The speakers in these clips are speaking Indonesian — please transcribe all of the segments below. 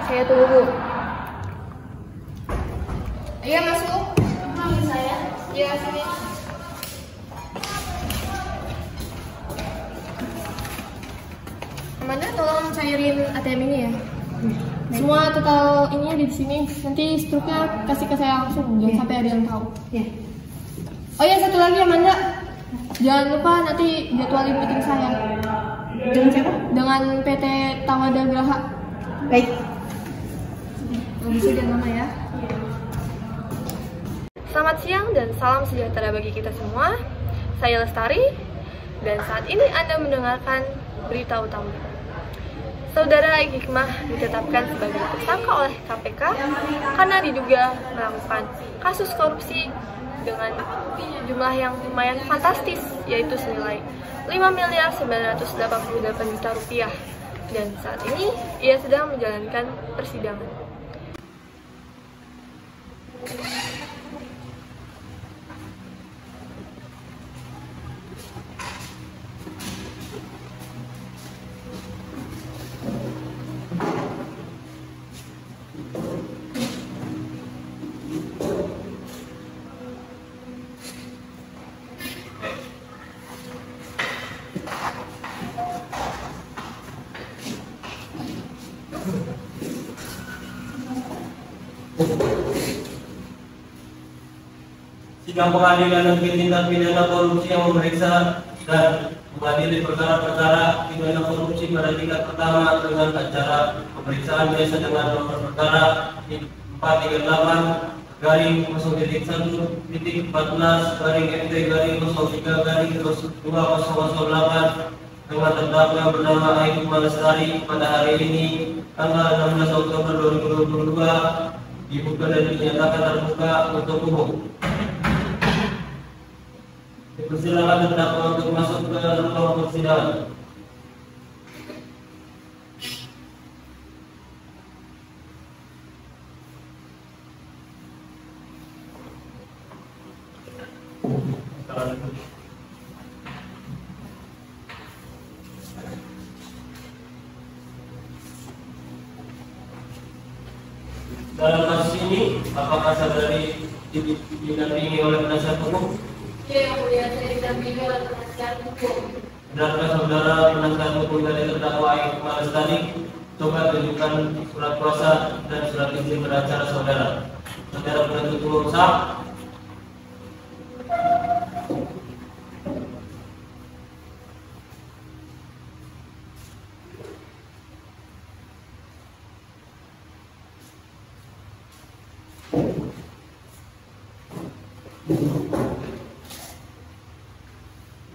Saya tunggu. Iya, masuk. Panggil saya. Iya, sini. Amanda, tolong cairin ATM ini ya. Semua total ininya di sini. Nanti struknya kasih ke saya langsung. Jangan sampai ada yang tahu. Oh iya, satu lagi Amanda. Jangan lupa nanti jadwalin meeting saya. Dengan siapa? Dengan PT Tawada Graha. Baik. Bisa dan nama ya. Selamat siang dan salam sejahtera bagi kita semua. Saya Lestari dan saat ini Anda mendengarkan berita utama. Saudara Egy Hikmah ditetapkan sebagai tersangka oleh KPK karena diduga melakukan kasus korupsi dengan jumlah yang lumayan fantastis, yaitu senilai 5.988 juta rupiah. Dan saat ini ia sedang menjalankan persidangan. Sidang Pengadilan Negeri Tindak Pidana Korupsi yang memeriksa dan mengadili perkara-perkara pidana korupsi pada tingkat pertama dengan acara pemeriksaan biasa dengan nomor perkara 438-1-14-FT-03-2008 dengan terdakwa yang bernama Egy Hikmah Lestari pada hari ini tanggal 16 Oktober 2022 dibuka dan dinyatakan terbuka untuk umum. Dipersilakan terdakwa untuk masuk ke ruang persidangan. Dalam kasus ini, apakah saudari didampingi oleh penasihat hukum? Ya, yang mulia, saya didampingi oleh penasihat hukum. Benarkah saudara penasihat hukum dari terdakwa Egy Hikmah Lestari? Coba tunjukkan surat kuasa dan surat izin beracara saudara. Saudara penuntut umum sah.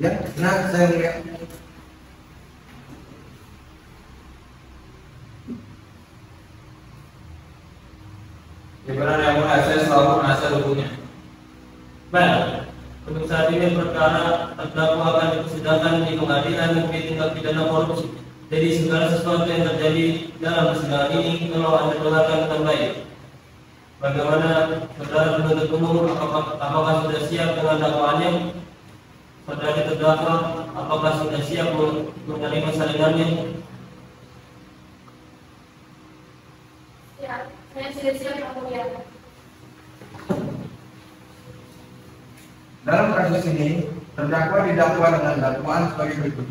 Ya, nah saya lihat. Yang benar yang mulia, saya selalu penasihat hukumnya. Baik, untuk saat ini perkara terdakwa akan dipersidangan di Pengadilan Negeri Tindak Pidana Korupsi. Jadi segala sesuatu yang terjadi dalam persidangan ini kalau Anda dengarkan dengan baik. Bagaimana saudara penuntut umum, apakah sudah siap dengan dakwaannya? Saudara terdakwa, apakah sudah siap menerima salinannya? Ya, saya sudah siap, yang mulia. Dalam kasus ini, terdakwa didakwa dengan dakwaan sebagai berikut.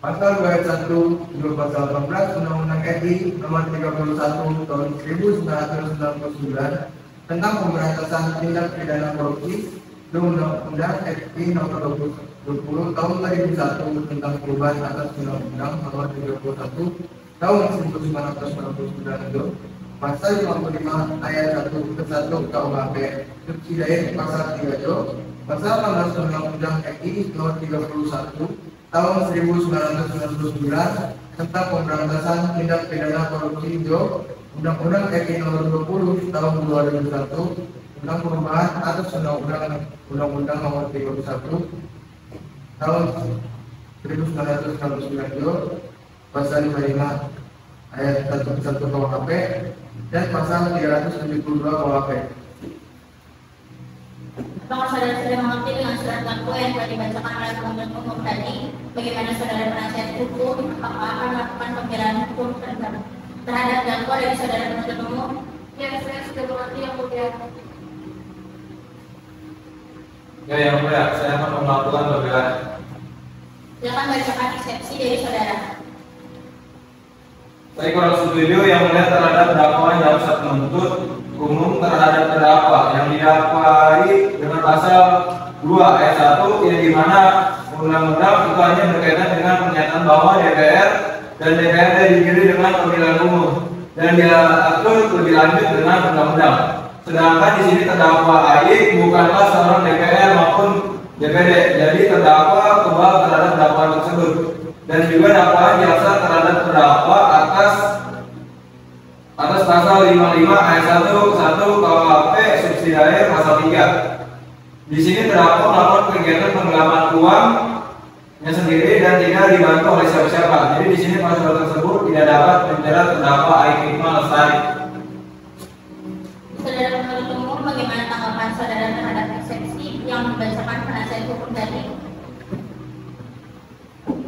Pasal 21 Judul Pasal 18 Undang-Undang RI Nomor 31 Tahun 1999 tentang pemberantasan tindak pidana korupsi dan Undang-Undang RI Nomor 20 Tahun 2001 tentang perubahan atas Undang-Undang Nomor 31 Tahun 1999 itu Pasal 55 ayat 1 ke 1 KUHP subsidiary Pasal 3 Jo Pasal 18 Undang-Undang RI Nomor 31 Tahun 1999 tentang pemberantasan tindak pidana korupsi Jo Undang-Undang RI Nomor 20 Tahun 2001 tentang perubahan atas Undang-Undang Nomor 31 Tahun 1999 Jo Pasal 55 ayat 1 ke 1 KUHP dan Pasal 372 KUHP. Apakah saudara sudah mengerti dengan surat dakwa yang telah dibacakan oleh penuntut umum tadi? Bagaimana saudara penasihat hukum apakah akan melakukan pembelaan hukum terhadap terhadap dakwa dari saudara penuntut umum? Ya, saya sudah mengerti yang mulia. Ya, yang mulia, saya akan melakukan pembelaan. Silakan bacakan eksepsi dari saudara. Saya kurang setuju yang mulia terhadap dakwaan jaksa penuntut umum terhadap terdakwa yang didakwai dengan pasal 2 ayat 1 yang dimana undang-undang itu hanya berkaitan dengan pernyataan bahwa DPR dan DPRD dipilih dengan pemilihan umum dan diatur lebih lanjut dengan undang-undang. Sedangkan di sini terdakwa AI bukanlah seorang DPR maupun DPD, jadi terdakwa kebal terhadap dakwaan tersebut dan juga dakwaan jaksa terhadap terdakwa atas pasal 55 ayat 1 KUHP subsidiare pasal 3. Di sini terdakwa melakukan kegiatan penggelapan uangnya sendiri dan tidak dibantu oleh siapa-siapa. Jadi di sini pasal tersebut tidak dapat menjerat terdakwa Aik Hikmah Lestari. Saudara penuntut umum, bagaimana tanggapan saudara terhadap eksepsi yang membacakan penasihat hukum tadi?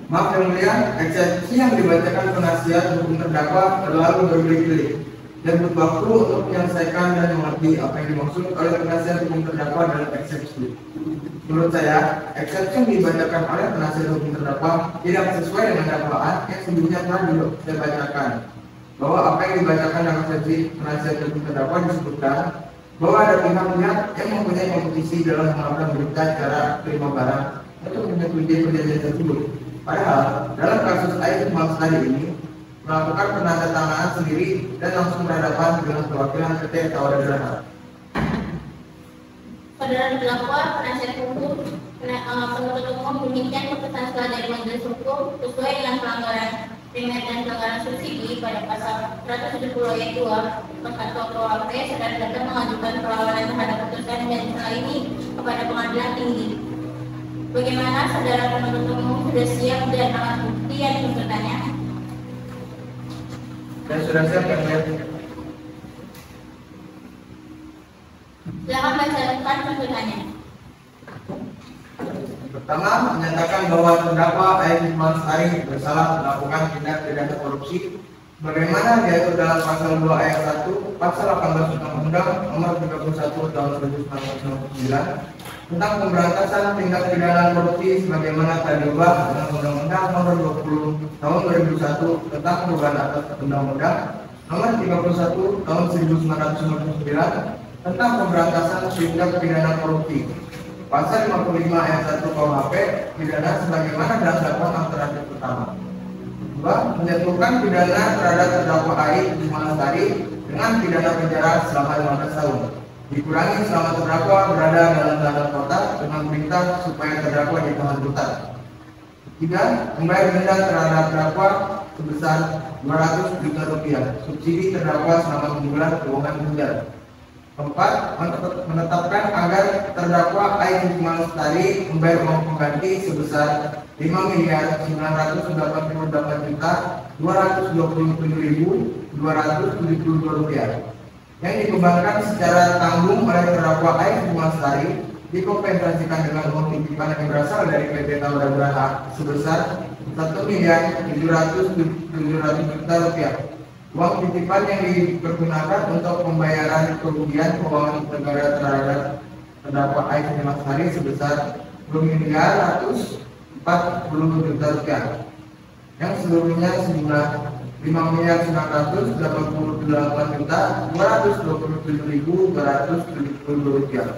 Maaf yang mulia, eksepsi yang dibacakan penasihat hukum terdakwa terlalu berbelit-belit dan butuh waktu untuk menyelesaikan dan mengerti apa yang dimaksud oleh penasihat hukum terdakwa dalam eksepsi. Menurut saya, eksepsi yang dibacakan oleh penasihat hukum terdakwa tidak sesuai dengan dakwaan yang sebelumnya telah dibacakan. Bahwa apa yang dibacakan dalam eksepsi penasihat hukum terdakwa disebutkan bahwa ada pihak-pihak yang mempunyai kompetisi dalam melakukan berita cara terima barang untuk menyetujui perjanjian tersebut. Padahal dalam kasus Aik Hikmah Lestari ini melakukan penandatanganan sendiri dan langsung berhadapan dengan perwakilan PT Tawara Geraha. Saudara terdakwa, penasihat hukum penuntut umum demikian keputusan setelah dari majelis hukum sesuai dengan pelanggaran primer dan pelanggaran subsidi pada pasal 170 ayat 2 Pasal KUHP. Saudara dapat mengajukan perlawanan terhadap putusan dan setelah ini kepada pengadilan tinggi. Bagaimana saudara penuntut umum sudah siap dan alat bukti yang tuntutannya? Dan sudah siap yang mulia. Silakan bacakan tuntutannya. Pertama, menyatakan bahwa terdakwa Aik Hikmah Lestari bersalah melakukan tindak pidana korupsi bagaimana diatur dalam pasal 2 ayat 1 pasal 18 Undang-Undang Nomor 31 Tahun 1999 tentang pemberantasan tindak pidana korupsi sebagaimana telah diubah dengan Undang-Undang Nomor 20 Tahun 2001 tentang perubahan atas Undang-Undang Nomor 31 Tahun 1999 tentang pemberantasan tindak pidana korupsi. Pasal 55 ayat 1 KUHP pidana sebagaimana dalam dakwaan alternatif pertama. 2. Menjatuhkan pidana terhadap terdakwa Aik Hikmah Lestari dengan pidana penjara selama 15 tahun. Dikurangi selama terdakwa berada dalam tahanan kota dengan perintah supaya terdakwa ditahan rutan. 3. Membayar denda terhadap terdakwa sebesar 200 juta rupiah. Subsidi terdakwa selama 6 bulan kurungan penjara. 4. Menetapkan agar terdakwa Aik Hikmah Lestari membayar uang pengganti sebesar 5.988.227.272 rupiah yang dibebankan secara tanggung oleh terdakwa Aik Hikmah Lestari dikompensasikan dengan uang titipan yang berasal dari PT Tawara Geraha sebesar 1.700.000.000 rupiah. Uang titipan yang dipergunakan untuk pembayaran kerugian keuangan negara terhadap terdakwa Aik Hikmah Lestari sebesar 2.140 juta rupiah yang seluruhnya sejumlah 5.928.227.272 rupiah.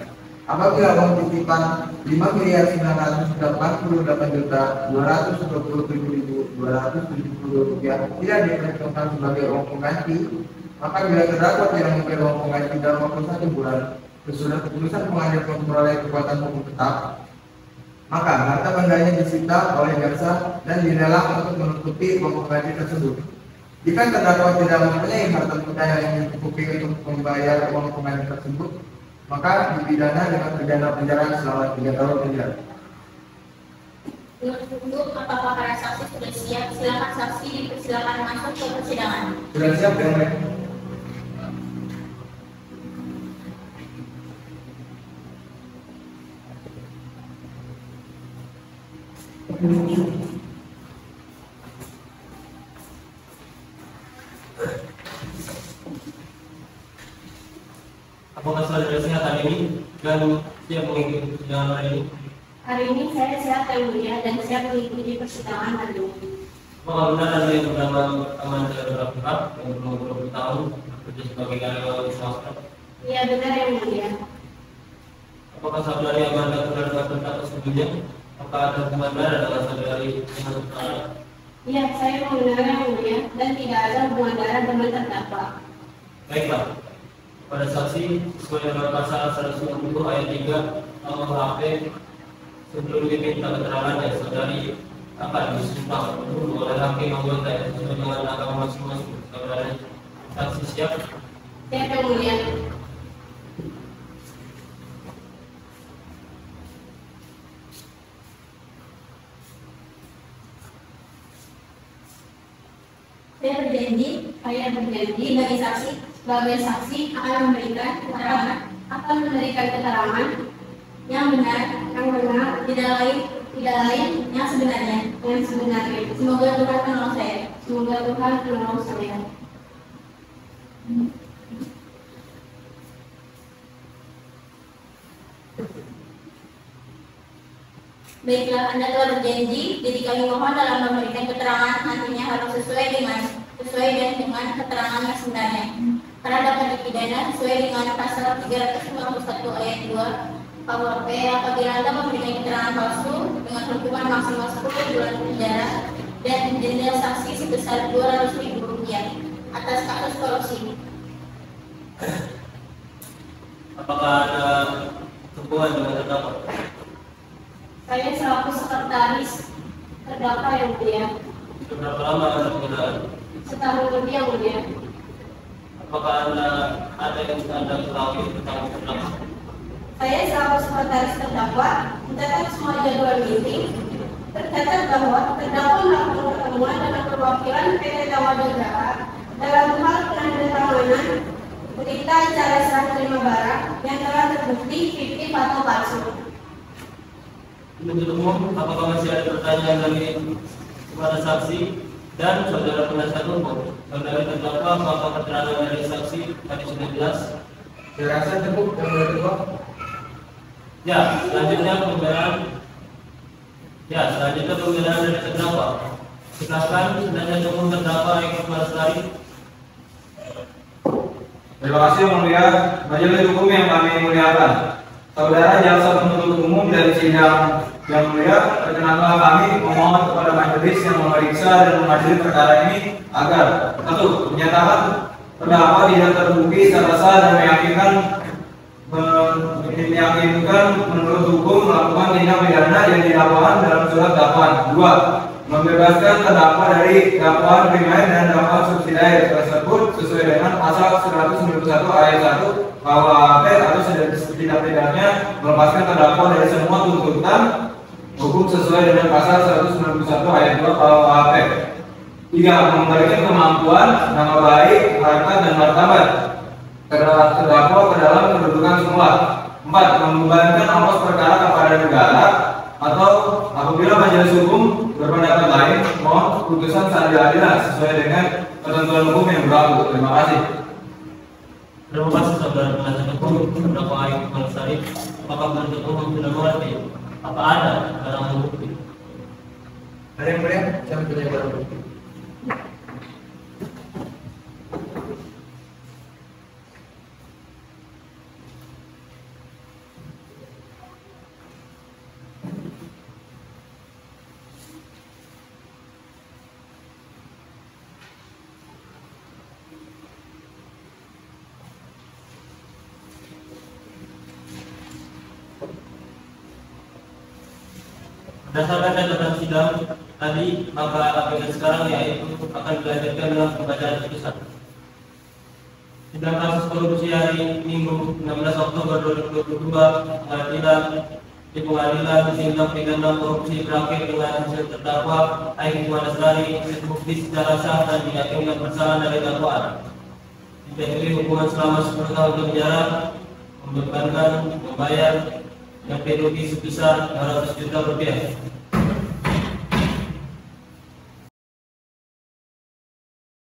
Apabila uang titipan 5.988.227.272 rupiah tidak diperhitungkan sebagai uang pengganti, maka bila terdakwa tidak membayar uang pengganti dalam waktu 1 bulan sesudah keputusan pengadilan memperoleh kekuatan hukum tetap, maka harta bendanya disita oleh jaksa dan dilelang untuk menutupi uang pengganti tersebut. Jika terdakwa tidak mempunyai harta benda yang mencukupi untuk membayar uang pengganti tersebut, maka dipidana dengan pidana penjara selama 3 tahun penjara. Untuk apakah para saksi sudah siap? Silakan saksi dipersilakan masuk ke persidangan. Sudah siap yang mulia? Apakah saudara sehat hari ini dan siap mengikuti persidangan hari ini? Hari ini saya sehat yang mulia dan siap mengikuti persidangan hari ini. Apakah benar Anda yang bernama Aman Saudara Berkat yang berumur 20 tahun bekerja sebagai karyawan swasta? Iya benar yang mulia. Apakah saudari Amanda Saudara Berkat sebelumnya? Apakah ada hubungan darah dengan saudari yang utara? Iya, saya mengenal yang mulia dan tidak ada hubungan darah dengan terdakwa. Baiklah. Pada saksi sesuai dengan pasal 190 ayat 3 KUHP sebelum diminta keterangannya saudari akan disumpah oleh hakim anggota sesuai dengan agama masing-masing. Saudara saksi siap? Siap yang mulia. Saya berjanji bagi saksi sebagai saksi akan memberikan keterangan yang benar, tidak lain yang sebenarnya. Semoga Tuhan menolong saya. Baiklah, Anda telah berjanji, jadi kami mohon dalam memberikan keterangan nantinya harus sesuai dengan keterangan yang sebenarnya. Karena dapat dipidana sesuai dengan pasal 391 ayat 2 KUHP apabila Anda memberikan keterangan palsu dengan hukuman maksimal 10 bulan penjara dan denda saksi sebesar Rp200.000 atas kasus korupsi. Apakah ada hubungan dengan terdakwa? Saya selaku sekretaris terdakwa yang mulia. Berapa lama Anda penggunaan? Setahun lebih yang mulia. Apakah ada yang Anda ketahui tentang terdakwa? Saya selaku sekretaris terdakwa mencatat semua jadwal meeting. Tercatat bahwa terdakwa melakukan pertemuan dengan perwakilan PT Tawadagara dalam hal penandatanganan berita acara serah terima barang yang telah terbukti fiktif atau palsu. Penuntut umum, apakah masih ada pertanyaan lagi kepada saksi dan saudara penasihat hukum? Saudara terdakwa, apakah keterangan dari saksi tadi sudah jelas? Saya rasa cukup yang kedua. Ya, selanjutnya pembelaan dari terdakwa. Silakan penasihat hukum terdakwa Eki Lestari. Terima kasih yang mulia, majelis hukum yang kami muliakan. Saudara jaksa penuntut umum dari sidang yang mulia, perkenankan kami memohon kepada majelis yang memeriksa dan mengadili perkara ini agar 1. Menyatakan terdakwa tidak terbukti secara sah dan meyakinkan menurut hukum melakukan tindak pidana yang didakwakan dalam surat dakwaan. 2. Membebaskan terdakwa dari dakwaan primer dan dakwaan subsidiar tersebut sesuai dengan pasal 191 ayat 1 KUHP atau setidak-tidaknya melepaskan terdakwa dari semua tuntutan hukum sesuai dengan pasal 191 ayat 2 KUHP. 3. Mengembalikan kemampuan, nama baik, harkat dan martabat terdakwa ke dalam kedudukan semula. 4. Membebankan ongkos perkara kepada negara atau apabila majelis hukum berpendapat lain, mohon putusan seadil-adilnya sesuai dengan ketentuan hukum yang berlaku. Terima kasih. Terima kasih saudara penasihat hukum terdakwa Eki Lestari. Apakah penuntut umum sudah mengerti? Apa ada barang bukti? Ada yang mulia? Saya punya barang bukti. Berdasarkan catatan sidang tadi, maka agenda sekarang yaitu akan dilanjutkan dalam pembacaan putusan. Sidang kasus korupsi hari Minggu 16 Oktober 2022 di pengadilan tindak pidana korupsi berakhir dengan hasil terdakwa Eki Lestari terbukti secara sah dan diyakinkan bersalah dari dakwaan. Diberi hukuman selama 10 tahun penjara, membebankan membayar ganti rugi sebesar 200 juta rupiah.